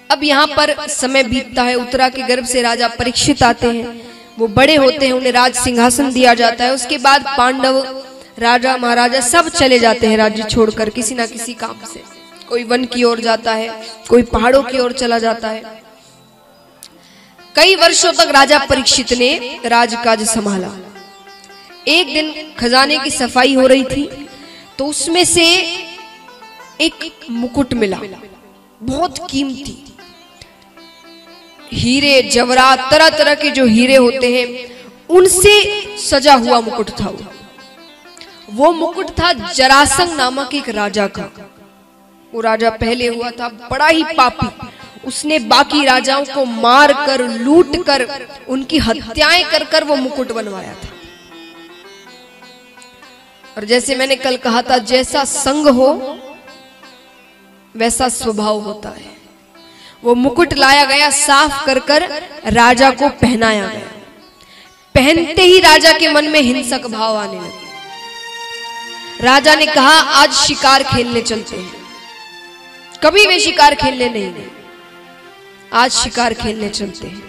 अब यहाँ पर समय बीतता है, उत्तरा के गर्भ से राजा परीक्षित आते हैं, वो बड़े होते हैं, उन्हें राज सिंहासन दिया जाता है। उसके बाद पांडव राजा महाराजा सब चले जाते हैं राज्य छोड़कर किसी ना किसी काम से। कोई वन की ओर जाता है, कोई पहाड़ों की ओर चला जाता है। कई वर्षों तक राजा परीक्षित ने राजकाज संभाला। एक दिन खजाने की सफाई हो रही थी तो उसमें से एक मुकुट मिला, बहुत कीमती हीरे जवाहरात तरह तरह के जो हीरे होते हैं उनसे सजा हुआ मुकुट था। वो मुकुट था जरासंध नामक एक राजा का। वो राजा पहले हुआ था बड़ा ही पापी, उसने बाकी राजाओं को मार कर लूट कर उनकी हत्याएं कर कर वो मुकुट बनवाया था। और जैसे मैंने कल कहा था, जैसा संग हो वैसा स्वभाव होता है। वो मुकुट लाया गया, साफ कर कर राजा को पहनाया गया। पहनते ही राजा के मन में हिंसक भाव आने लगे। राजा ने कहा आज शिकार खेलने चलते हैं। कभी वे शिकार खेलने नहीं गए, आज शिकार खेलने चलते हैं।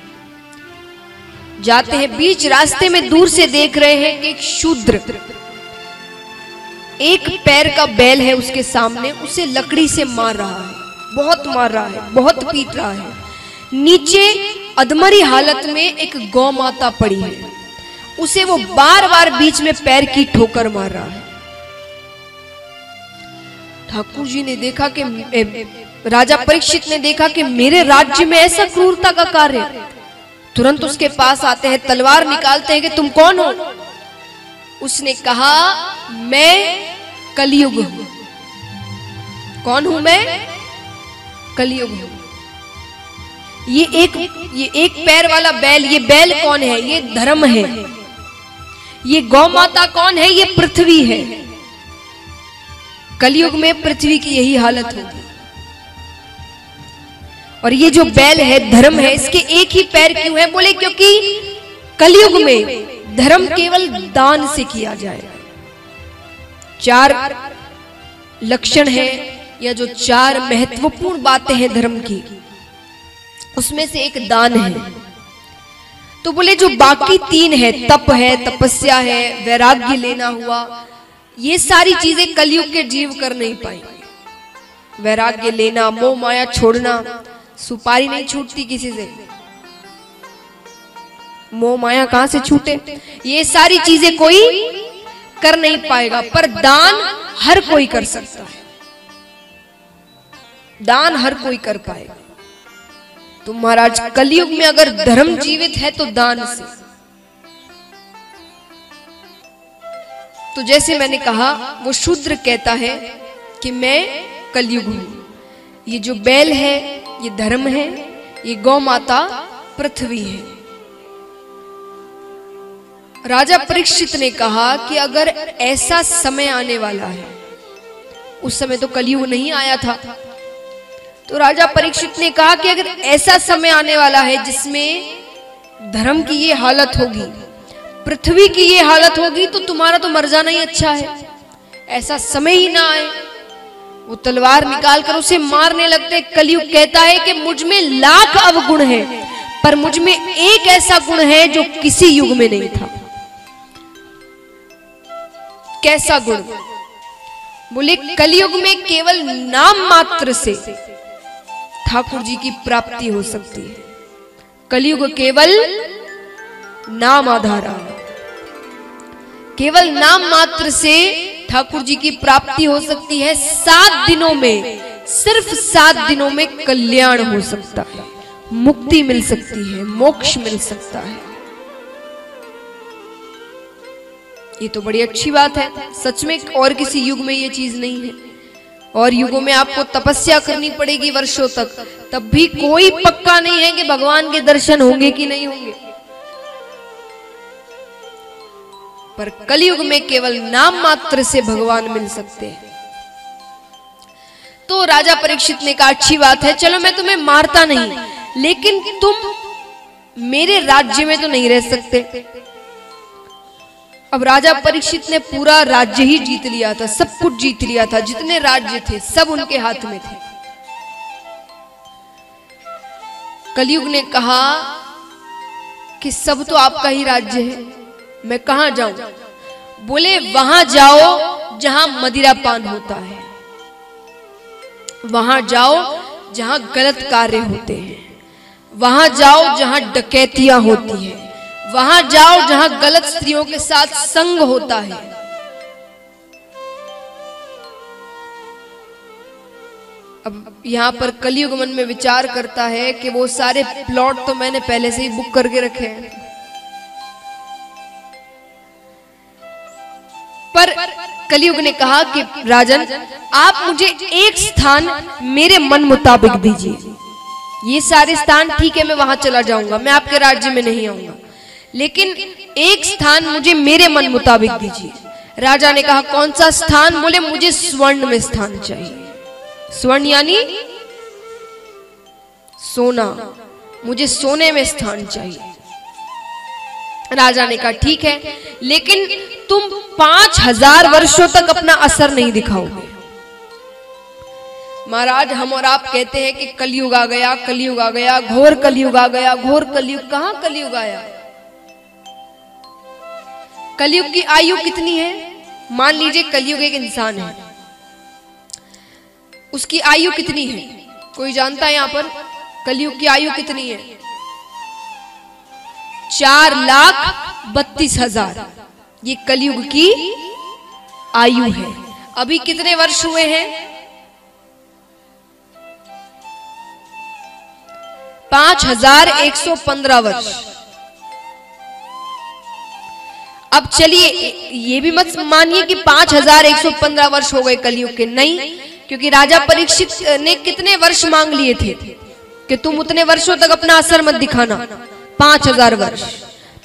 जाते हैं, बीच रास्ते में दूर से देख रहे हैं कि एक शूद्र एक पैर का बैल है उसके सामने, उसे लकड़ी से मार रहा है, बहुत मार रहा है, बहुत पीट रहा है। नीचे अधमरी हालत में एक गौ माता पड़ी है, उसे वो बार बार बीच में पैर की ठोकर मार रहा है। ठाकुर जी ने देखा कि राजा परीक्षित ने देखा कि मेरे राज्य में ऐसा क्रूरता का कार्य। तुरंत उसके पास आते हैं, तलवार निकालते हैं कि तुम कौन हो। उसने कहा मैं कलयुग हूं। कौन हूं मैं? कलयुग हूं। ये एक पैर वाला बैल, ये बैल कौन है? ये धर्म है। ये गौ माता कौन है? ये पृथ्वी है। कलयुग में पृथ्वी की यही हालत होगी। और ये जो बैल है धर्म है, इसके एक ही पैर क्यों है? बोले क्योंकि कलयुग में धर्म केवल दान से किया जाए। 4 लक्षण है या जो 4 महत्वपूर्ण बातें हैं धर्म की, उसमें से एक दान है। तो बोले जो बाकी 3 है, तप है, तपस्या है, वैराग्य लेना हुआ, ये सारी चीजें कलयुग के जीव कर नहीं पाएंगे। वैराग्य लेना, मोह माया छोड़ना, सुपारी नहीं छूटती किसी से, मोह माया कहां से छूटे? ये सारी चीजें कोई कर नहीं पाएगा। पर दान हर कोई कर सकता है, दान हर कोई कर पाएगा। तो महाराज कलयुग में अगर धर्म जीवित है तो दान से। तो जैसे मैंने कहा, वो शूद्र कहता है कि मैं कलयुग हूं। ये जो बैल है ये धर्म है, ये गौ माता पृथ्वी है। राजा परीक्षित ने कहा कि अगर ऐसा समय आने वाला है, उस समय तो कलयुग नहीं आया था, तो राजा परीक्षित ने कहा कि अगर ऐसा समय आने वाला है जिसमें धर्म की ये हालत होगी, पृथ्वी की ये हालत होगी, तो तुम्हारा तो मर जाना ही अच्छा है। ऐसा समय ही ना आए। वो तलवार निकाल कर उसे मारने लगते। कलयुग कहता है कि मुझ में लाख अवगुण है, पर मुझ में एक ऐसा गुण है जो किसी युग में नहीं था। कैसा गुण? बोले कलयुग में केवल नाम मात्र से ठाकुर जी की प्राप्ति हो सकती है। कलयुग केवल नाम आधारा, केवल नाम मात्र से ठाकुर जी की प्राप्ति हो सकती है। 7 दिनों में, सिर्फ 7 दिनों में कल्याण हो सकता है, मुक्ति मिल सकती है, मोक्ष मिल सकता है। ये तो बड़ी अच्छी बात है सच में। और किसी युग में ये चीज नहीं है। और युगों में आपको तपस्या करनी पड़ेगी वर्षों तक, तब भी कोई पक्का नहीं है कि भगवान के दर्शन होंगे कि नहीं होंगे। पर कलयुग में केवल नाम मात्र से भगवान मिल सकते हैं। तो राजा परीक्षित ने कहा अच्छी बात है, चलो मैं तुम्हें मारता नहीं, लेकिन तुम मेरे राज्य में तो नहीं रह सकते। अब राजा परीक्षित ने पूरा राज्य ही जीत लिया था, सब कुछ जीत लिया था, जितने राज्य थे सब उनके हाथ में थे। कलयुग ने कहा कि सब तो आपका ही राज्य है, मैं कहां जाऊं? बोले वहां जाओ जहां मदिरा पान होता है, वहां जाओ जहां गलत कार्य होते हैं, वहां जाओ जहां डकैतियां होती है, वहां जाओ जहां गलत स्त्रियों के साथ संग होता है। अब यहां पर कलयुग मन में विचार करता है कि वो सारे प्लॉट तो मैंने पहले से ही बुक करके रखे हैं, पर कलयुग ने कहा कि राजन आप मुझे एक स्थान मेरे मन मुताबिक दीजिए। ये सारे स्थान ठीक है, मैं वहां चला जाऊंगा, मैं आपके राज्य में नहीं आऊंगा, लेकिन एक स्थान मुझे मेरे मन मुताबिक दीजिए। राजा ने कहा कौन सा स्थान? बोले मुझे स्वर्ण में स्थान चाहिए। स्वर्ण यानी सोना, मुझे सोने में स्थान चाहिए। राजा ने कहा ठीक है, लेकिन तुम 5000 वर्षों तक अपना असर नहीं दिखाओगे। महाराज हम और आप कहते हैं कि कलयुग आ गया, कलयुग आ गया, घोर कलयुग आ गया, घोर कलयुग। कहां कलयुग आया? कलयुग की आयु कितनी है? मान लीजिए कलयुग एक इंसान है, उसकी आयु कितनी है? कोई जानता है यहां पर कलयुग की आयु कितनी है? 4,32,000 ये कलयुग की आयु है। अभी कितने वर्ष हुए हैं? 5,115 वर्ष। अब चलिए ये भी मत मानिए कि 5,115 वर्ष हो गए कलयुग के, नहीं, क्योंकि राजा परीक्षित ने कितने वर्ष मांग लिए थे कि तुम उतने वर्षों तक अपना असर मत दिखाना, 5,000 वर्ष।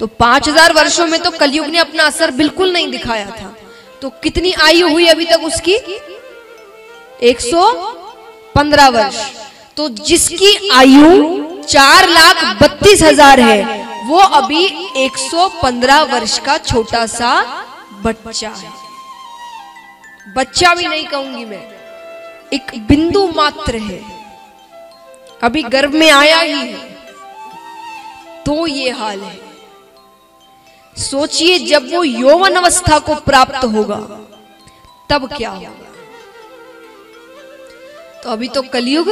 तो 5,000 वर्षों में तो कलयुग ने अपना असर बिल्कुल नहीं दिखाया था। तो कितनी आयु हुई अभी तक उसकी? 115 वर्ष। तो जिसकी आयु 4,32,000 है वो अभी 115 वर्ष का छोटा सा बच्चा है। बच्चा भी नहीं कहूंगी मैं, एक बिंदु मात्र है, अभी गर्भ में आया ही है। तो ये हाल है। सोचिए जब वो यौवन अवस्था को प्राप्त होगा तब क्या होगा। तो अभी तो कलयुग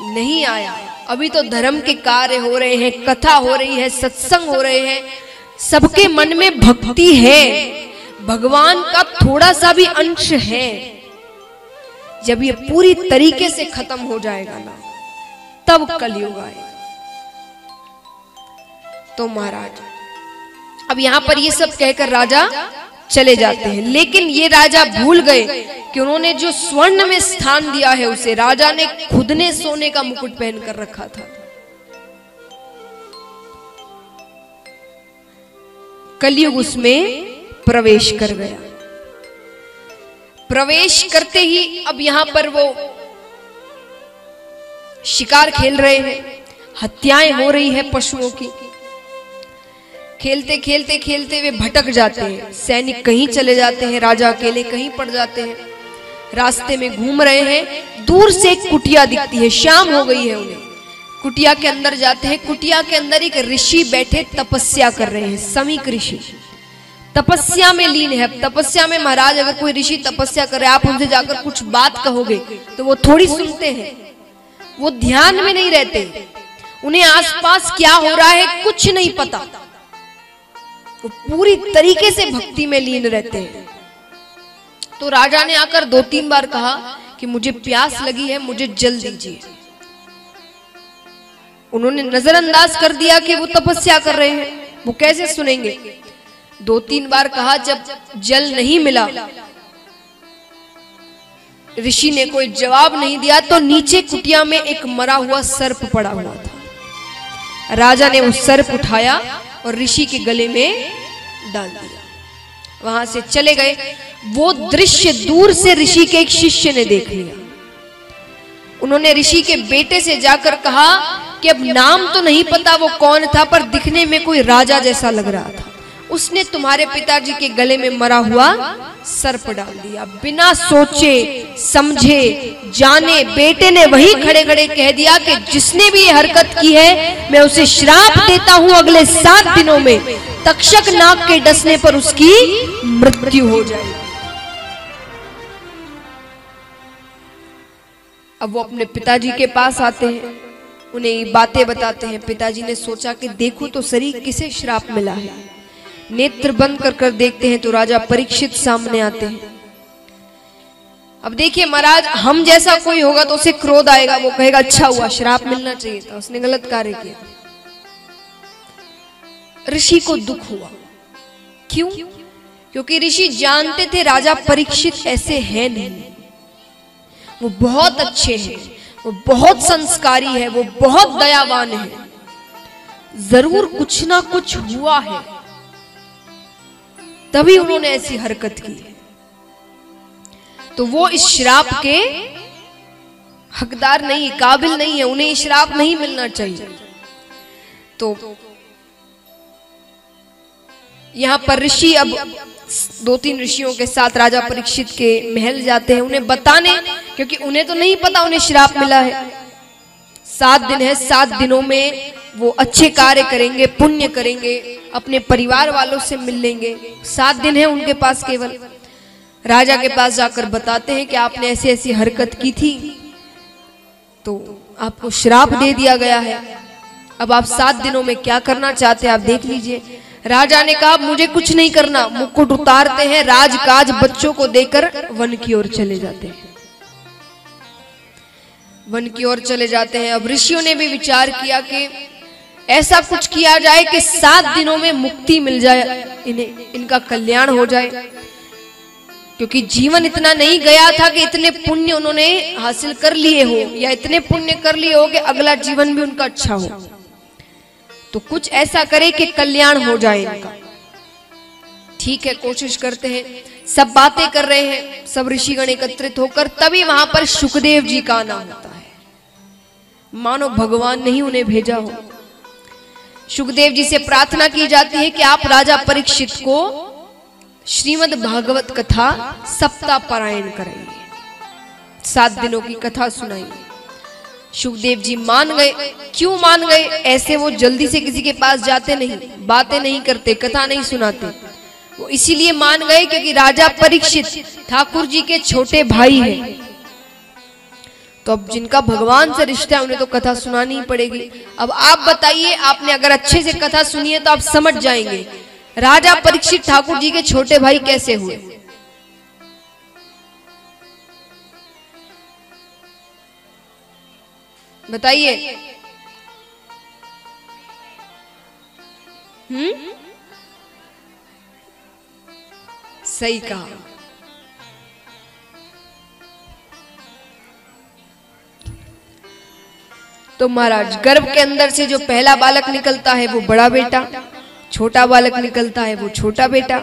नहीं आया, अभी तो धर्म के कार्य हो रहे हैं, कथा हो रही है, सत्संग हो रहे हैं, सबके मन में भक्ति है, भगवान का थोड़ा सा भी अंश है। जब ये पूरी तरीके से खत्म हो जाएगा ना तब कलयुग आएगा। तो महाराज अब यहां पर ये सब कहकर राजा चले जाते हैं, लेकिन ये राजा भूल गए कि उन्होंने जो स्वर्ण में स्थान दिया है उसे राजा ने खुद ने सोने का मुकुट पहन कर रखा था। कलयुग उसमें प्रवेश कर गया। प्रवेश करते ही अब यहां पर वो शिकार खेल रहे हैं, हत्याएं हो रही है पशुओं की। खेलते खेलते खेलते वे भटक जाते हैं, सैनिक कहीं चले जाते हैं, राजा अकेले कहीं पड़ जाते हैं। रास्ते में घूम रहे हैं, दूर से एक कुटिया दिखती है, शाम हो गई है उन्हें। कुटिया के अंदर जाते हैं, कुटिया के अंदर एक ऋषि बैठे तपस्या कर रहे हैं, समीक ऋषि तपस्या में लीन है। अब तपस्या में महाराज अगर कोई ऋषि तपस्या कर रहे हैं, आप उनसे जाकर कुछ बात कहोगे तो वो थोड़ी सुनते हैं, वो ध्यान में नहीं रहते, उन्हें आसपास क्या हो रहा है कुछ नहीं पता, वो पूरी तरीके से भक्ति में लीन रहते हैं। तो राजा ने आकर 2-3 बार कहा कि मुझे प्यास लगी है, मुझे जल दीजिए। उन्होंने नजरअंदाज कर दिया कि वो तपस्या कर रहे हैं, वो कैसे सुनेंगे। 2-3 बार कहा, जब जल नहीं मिला, ऋषि ने कोई जवाब नहीं दिया, तो नीचे कुटिया में एक मरा हुआ सर्प पड़ा हुआ था। राजा ने वो सर्प उठाया और ऋषि के गले में डाल दिया, वहां से चले गए। वो दृश्य दूर से ऋषि के एक शिष्य ने देख लिया। उन्होंने ऋषि के बेटे से जाकर कहा कि अब नाम तो नहीं पता वो कौन था, पर दिखने में कोई राजा जैसा लग रहा था। उसने तुम्हारे पिताजी के गले में मरा हुआ सर्प डाल दिया। बिना सोचे समझे जाने बेटे ने वही खड़े खड़े कह दिया कि जिसने भी ये हरकत की है मैं उसे श्राप देता हूं, अगले 7 दिनों में तक्षक नाग के डसने पर उसकी मृत्यु हो जाएगी। अब वो अपने पिताजी के पास आते हैं, उन्हें ये बातें बताते हैं। पिताजी ने सोचा कि देखो तो सही किसे श्राप मिला है। नेत्र बंद कर देखते हैं तो राजा परीक्षित सामने आते हैं। अब देखिए महाराज, हम जैसा कोई होगा तो उसे क्रोध आएगा, वो कहेगा अच्छा हुआ, श्राप मिलना चाहिए था, उसने गलत कार्य किया। ऋषि को दुख हुआ। क्यों? क्योंकि ऋषि जानते थे राजा परीक्षित ऐसे हैं नहीं, वो बहुत अच्छे हैं, वो बहुत संस्कारी है, वो बहुत दयावान है, जरूर कुछ ना कुछ हुआ है तभी उन्होंने ऐसी हरकत की। तो वो इस श्राप के हकदार नहीं, काबिल नहीं है, उन्हें श्राप नहीं मिलना चाहिए। तो यहां पर ऋषि अब 2-3 ऋषियों के साथ राजा परीक्षित के महल जाते हैं उन्हें बताने, क्योंकि उन्हें तो नहीं पता उन्हें श्राप मिला है। 7 दिन है, 7 दिनों में वो अच्छे कार्य करेंगे, पुण्य करेंगे, अपने परिवार वालों से मिल लेंगे। 7 दिन है उनके पास केवल। राजा के पास जाकर बताते हैं कि आपने ऐसी ऐसी हरकत की थी तो आपको श्राप दे दिया गया है। अब आप 7 दिनों में क्या करना चाहते हैं आप देख लीजिए। राजा ने कहा मुझे कुछ नहीं करना, मुकुट उतारते हैं, राजकाज बच्चों को देकर वन की ओर चले जाते हैं। वन की ओर चले जाते हैं। अब ऋषियों ने भी विचार किया कि ऐसा कुछ किया जाए कि 7 दिनों में मुक्ति मिल जाए, इनका कल्याण हो जाए, क्योंकि जीवन इतना नहीं गया था कि इतने पुण्य उन्होंने हासिल कर लिए हो या इतने पुण्य कर लिए हो कि अगला जीवन भी उनका अच्छा हो। तो कुछ ऐसा करे कि कल्याण हो जाए इनका। ठीक है, कोशिश करते हैं। सब बातें कर रहे हैं, सब ऋषिगण एकत्रित होकर, तभी वहां पर शुकदेव जी का आना होता है। मानो भगवान ने ही उन्हें भेजा हो। शुकदेव जी से प्रार्थना की जाती है कि आप राजा परीक्षित को श्रीमद् भागवत कथा सप्ताह पारायण कराइए, 7 दिनों की कथा सुनाइए। शुकदेव जी मान गए। क्यों मान गए? ऐसे वो जल्दी से किसी के पास जाते नहीं, बातें नहीं करते, कथा नहीं सुनाते। वो इसीलिए मान गए क्योंकि राजा परीक्षित ठाकुर जी के छोटे भाई हैं। तो अब जिनका भगवान से रिश्ता है उन्हें तो कथा सुनानी ही पड़ेगी। अब आप बताइए, आपने अगर अच्छे से कथा सुनी है तो आप समझ जाएंगे राजा परीक्षित ठाकुर जी के छोटे भाई कैसे हुए। बताइए। सही कहा। तो महाराज, गर्भ के अंदर से जो पहला बालक निकलता है वो बड़ा बेटा, छोटा बालक निकलता है वो छोटा बेटा।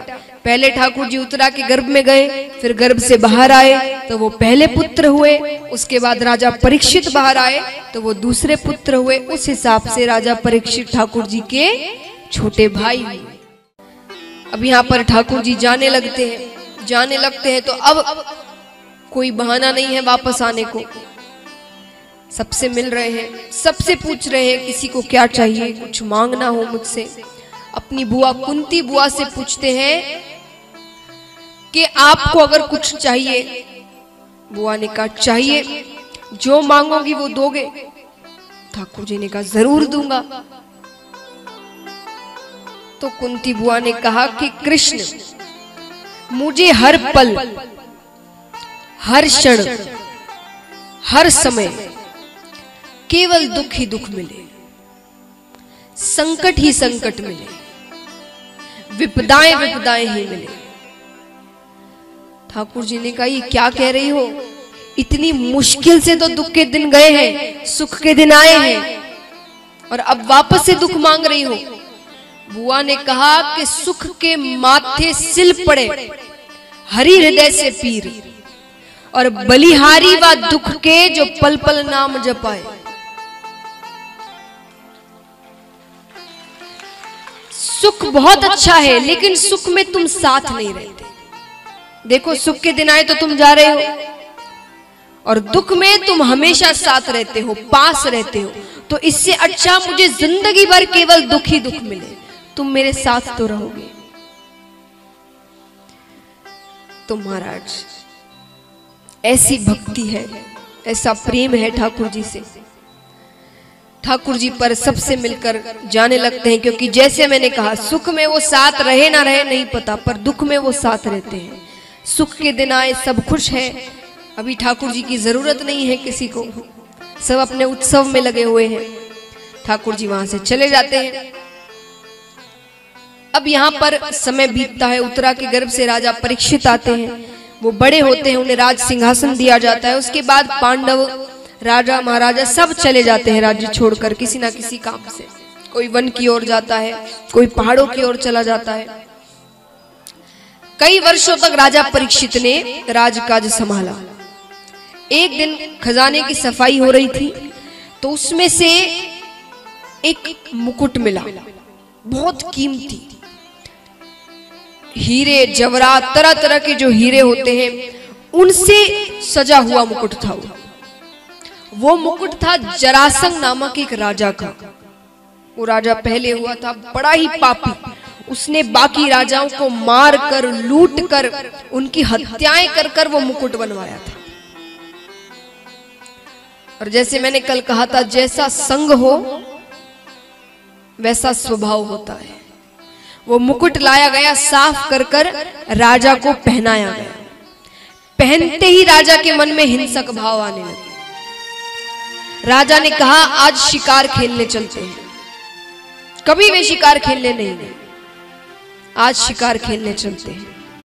पहले ठाकुर जी उत्तरा के गर्भ में गए, फिर गर्भ से बाहर आए तो वो पहले पुत्र हुए। उसके बाद राजा परीक्षित बाहर आए तो वो दूसरे पुत्र हुए। उस हिसाब से राजा परीक्षित ठाकुर जी के छोटे भाई हुए। अब यहाँ पर ठाकुर जी जाने लगते हैं तो अब कोई बहाना नहीं है वापस आने को। सबसे मिल रहे हैं, सबसे पूछ रहे हैं किसी को क्या चाहिए, कुछ मांगना हो मुझसे। अपनी बुआ कुंती बुआ से पूछते हैं कि आपको अगर कुछ चाहिए। बुआ ने कहा चाहिए, जो मांगोगी वो दोगे? ठाकुर जी ने कहा जरूर दूंगा। तो कुंती बुआ ने कहा कि कृष्ण मुझे हर पल, हर क्षण, हर समय केवल दुख ही दुख मिले, संकट ही संकट मिले, विपदाएं विपदाएं ही मिले। ठाकुर जी ने कहा ये क्या कह रही हो? इतनी मुश्किल से तो दुख के दिन गए हैं, सुख के दिन आए हैं, और अब वापस से दुख मांग रही हो। बुआ ने कहा कि सुख के माथे सिल पड़े, हरि हृदय से पीर, और बलिहारी व दुख के जो पल पल नाम जपाए। सुख बहुत अच्छा है, लेकिन सुख में तुम साथ नहीं रहते। देखो, सुख के दिन आए तो तुम जा रहे हो, और दुख में तुम हमेशा साथ रहते हो, पास रहते हो। तो इससे अच्छा मुझे जिंदगी भर केवल दुख ही दुख मिले, तुम मेरे साथ तो रहोगे। तो महाराज, ऐसी भक्ति है, ऐसा प्रेम है ठाकुर जी से, ठाकुर जी पर सबसे मिलकर जाने लगते हैं। क्योंकि जैसे मैंने कहा, सुख में वो साथ रहे ना रहे नहीं पता, पर दुख में वो साथ रहते हैं। सुख के दिन आए, सब खुश है, अभी ठाकुर जी की जरूरत नहीं है किसी को, सब अपने उत्सव में लगे हुए हैं। ठाकुर जी वहां से चले जाते हैं। अब यहाँ पर समय बीतता है, उत्तरा के गर्भ से राजा परीक्षित आते हैं, वो बड़े होते हैं, उन्हें राज सिंहासन दिया जाता है। उसके बाद पांडव राजा महाराजा सब चले जाते हैं राज्य छोड़कर, किसी ना किसी काम से। कोई वन की ओर जाता है, कोई पहाड़ों की ओर चला जाता है। कई वर्षों तक राजा परीक्षित ने राजकाज संभाला। एक दिन खजाने की सफाई हो रही थी, तो उसमें से एक मुकुट मिला, बहुत कीमती हीरे जवाहरात, तरह तरह के जो हीरे होते हैं उनसे सजा हुआ मुकुट था। वो मुकुट था जरासंध नामक एक राजा का। वो राजा पहले हुआ था बड़ा ही पापी, उसने बाकी राजाओं को मार कर, लूट कर, उनकी हत्याएं कर कर वो मुकुट बनवाया था। और जैसे मैंने कल कहा था, जैसा संग हो वैसा स्वभाव होता है। वो मुकुट लाया गया, साफ कर कर राजा को पहनाया गया। पहनते ही राजा के मन में हिंसक भाव आने लगे। राजा ने कहा, आज शिकार खेलने चलते हैं। कभी वे शिकार खेलने नहीं गए, आज शिकार खेलने चलते हैं।